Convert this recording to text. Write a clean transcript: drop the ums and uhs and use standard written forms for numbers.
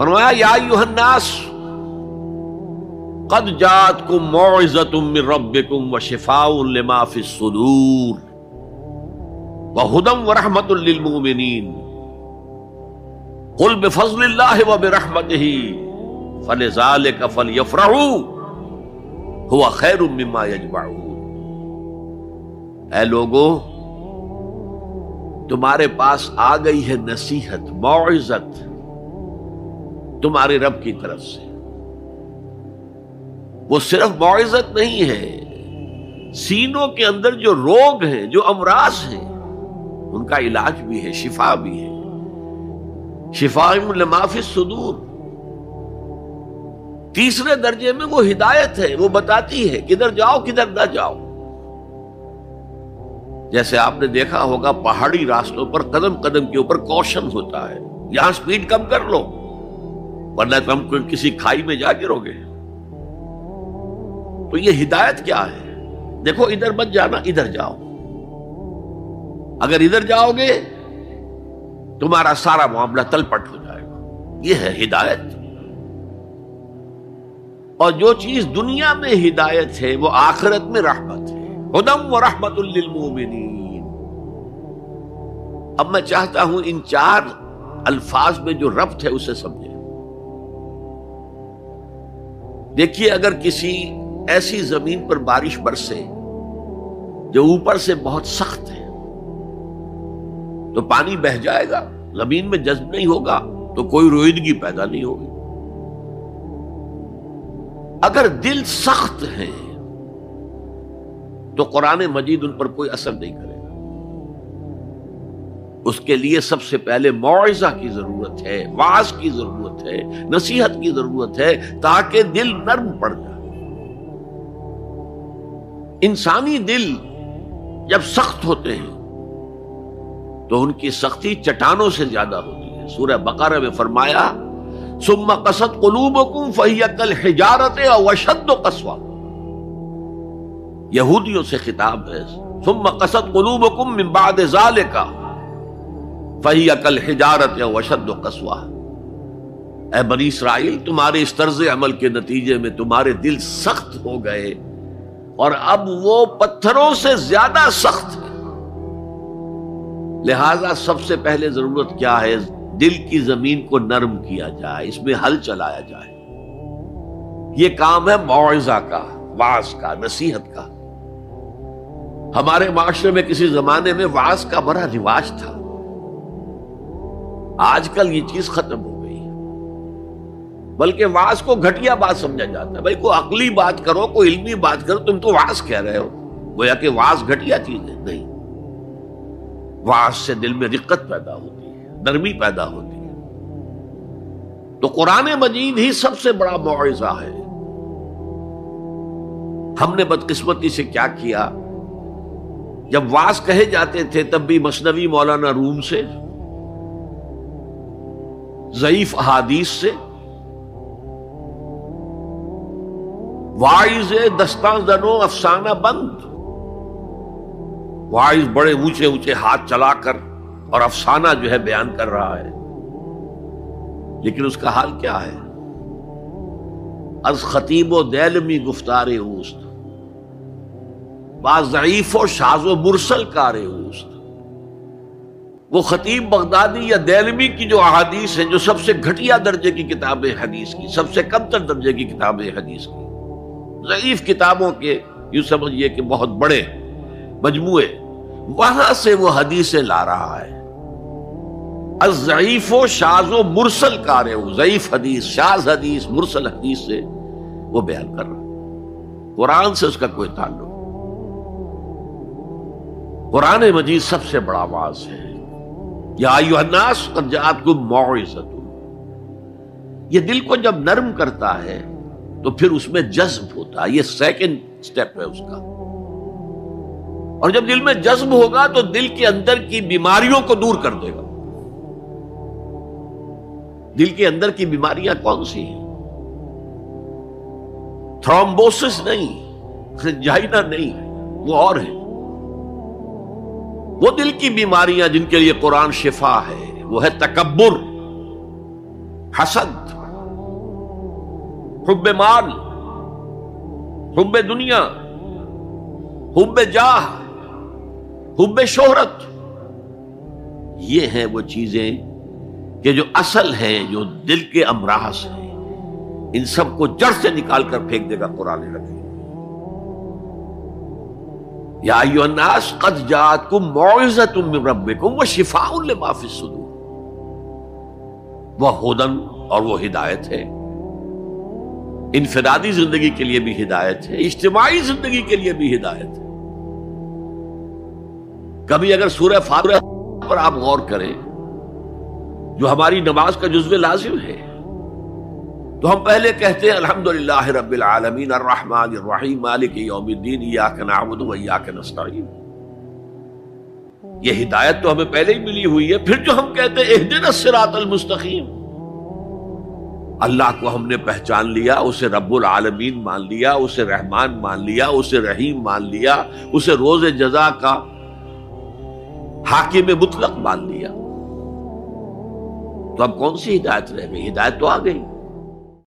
فرمایا یا ایھا الناس قد جاءتکم موعظۃ من ربکم وشفاء لما فی الصدور وہدی ورحمۃ للمؤمنین قل بفضل اللہ وبرحمتہ فلذلک فلیفرحوا هو خیر مما یجمعون۔ اے لوگو، تمہارے پاس آ گئی ہے نصیحت، موعظت تمہارے رب کی طرف سے۔ وہ صرف موعظت نہیں ہے، سینوں کے اندر جو روگ ہیں، جو امراض ہیں، ان کا علاج بھی ہے، شفا بھی ہے۔ شفاء لما فی الصدور۔ تیسرے درجے میں وہ ہدایت ہے، وہ بتاتی ہے کدھر جاؤ کدھر نہ جاؤ۔ جیسے آپ نے دیکھا ہوگا پہاڑی راستوں پر قدم قدم کے اوپر کوشن ہوتا ہے، یہاں سپیڈ کم کر لو ورنہ تم کوئی کسی کھائی میں جا گرو گے۔ تو یہ ہدایت کیا ہے؟ دیکھو ادھر مت جانا، ادھر جاؤ۔ اگر ادھر جاؤ گے تمہارا سارا معاملہ تلپٹ ہو جائے گا، یہ ہے ہدایت۔ اور جو چیز دنیا میں ہدایت ہے وہ آخرت میں رحمت ہے، ہدی ورحمۃ للمؤمنین۔ اب میں چاہتا ہوں ان چار الفاظ میں جو ربط ہے اسے سمجھیں۔ دیکھیے، اگر کسی ایسی زمین پر بارش برسے جو اوپر سے بہت سخت ہے تو پانی بہہ جائے گا، زمین میں جذب نہیں ہوگا تو کوئی روئیدگی پیدا نہیں ہوگی۔ اگر دل سخت ہے تو قرآن مجید ان پر کوئی اثر نہیں کرے گا۔ اس کے لیے سب سے پہلے موعظہ کی ضرورت ہے، وعظ کی ضرورت ہے، نصیحت کی ضرورت ہے، تاکہ دل نرم پڑ جائے۔ انسانی دل جب سخت ہوتے ہیں تو ان کی سختی چٹانوں سے زیادہ ہوتی ہے۔ سورہ بقرہ میں فرمایا ثم قست قلوبکم فہی کالحجارۃ او اشد قسوہ۔ یہودیوں سے خطاب ہے، ثم قست قلوبکم من بعد ذلک فہی کالحجارۃ او اشد قسوہ۔ اے بنی اسرائیل، تمہارے اس طرز عمل کے نتیجے میں تمہارے دل سخت ہو گئے اور اب وہ پتھروں سے زیادہ سخت ہے۔ لہذا سب سے پہلے ضرورت کیا ہے؟ دل کی زمین کو نرم کیا جائے، اس میں ہل چلایا جائے۔ یہ کام ہے موعظہ کا، وعظ کا، نصیحت کا۔ ہمارے معاشرے میں کسی زمانے میں وعظ کا بڑا رواج تھا، آج کل یہ چیز ختم ہو گئی، بلکہ وعظ کو گھٹیا بات سمجھا جاتا ہے۔ بھائی کوئی عقلی بات کرو، کوئی علمی بات کرو، تم تو وعظ کہہ رہے ہو، گویا کہ وعظ گھٹیا چیز ہے۔ نہیں، وعظ سے دل میں رقت پیدا ہوتی ہے، نرمی پیدا ہوتی ہے۔ تو قرآن مجید ہی سب سے بڑا موعظہ ہے۔ ہم نے بدقسمتی سے کیا کیا، جب وعظ کہے جاتے تھے تب بھی مثنوی مولانا روم سے، ضعیف احادیث سے، واعظ دستاں زنو افسانہ بند، واعظ بڑے اونچے اونچے ہاتھ چلا کر اور افسانہ جو ہے بیان کر رہا ہے، لیکن اس کا حال کیا ہے؟ از خطیب و دیلمی گفتار اوست، با ضعیف و شاذ و مرسل کار اوست۔ وہ خطیب بغدادی یا دیلمی کی جو احادیث ہیں، جو سب سے گھٹیا درجے کی کتاب حدیث کی، سب سے کم تر درجے کی کتاب حدیث کی، ضعیف کتابوں کے یوں سمجھیے کہ بہت بڑے مجموعے، وہاں سے وہ حدیثیں لا رہا ہے۔ الضعیف و شاذ و مرسل کار ہے، ضعیف حدیث، شاذ حدیث، مرسل حدیث سے وہ بیان کر رہا ہے، قرآن سے اس کا کوئی تعلق۔ قرآن مجید سب سے بڑا واعظ ہے۔ یا ایھا الناس قد جاءتکم موعظۃ۔ یہ دل کو جب نرم کرتا ہے تو پھر اس میں جذب ہوتا ہے، یہ سیکنڈ سٹیپ ہے اس کا۔ اور جب دل میں جذب ہوگا تو دل کے اندر کی بیماریوں کو دور کر دے گا۔ دل کے اندر کی بیماریاں کون سی ہیں؟ تھرومبوسس نہیں، انجائنا نہیں، وہ اور ہے۔ وہ دل کی بیماریاں جن کے لیے قرآن شفا ہے، وہ ہے تکبر، حسد، حب مال، حب دنیا، حب جاہ، حب شہرت، یہ ہیں وہ چیزیں کہ جو اصل ہیں، جو دل کے امراض ہیں، ان سب کو جڑ سے نکال کر پھینک دے گا قرآن حکیم۔ یا ایھا الناس قد جاءتکم موعظۃ من ربکم وشفاء لما فی الصدور، وہ ہدن اور وہ ہدایت ہے، انفرادی زندگی کے لیے بھی ہدایت ہے، اجتماعی زندگی کے لیے بھی ہدایت ہے۔ کبھی اگر سورہ فاتحہ پر آپ غور کریں جو ہماری نماز کا جزو لازم ہے، تو ہم پہلے کہتے ہیں الحمدللہ رب العالمین الرحمن الرحیم مالک یوم الدین ایاک نعبد و ایاک نستعین، یہ ہدایت تو ہمیں پہلے ہی ملی ہوئی ہے۔ پھر جو ہم کہتے ہیں اہدنا الصراط المستقیم، اللہ کو ہم نے پہچان لیا، اسے رب العالمین مان لیا، اسے رحمان مان لیا، اسے رحیم مان لیا، اسے روز جزا کا حاکم مطلق مان لیا، تو اب کون سی ہدایت رہ گئی؟ ہدایت تو آ گئی۔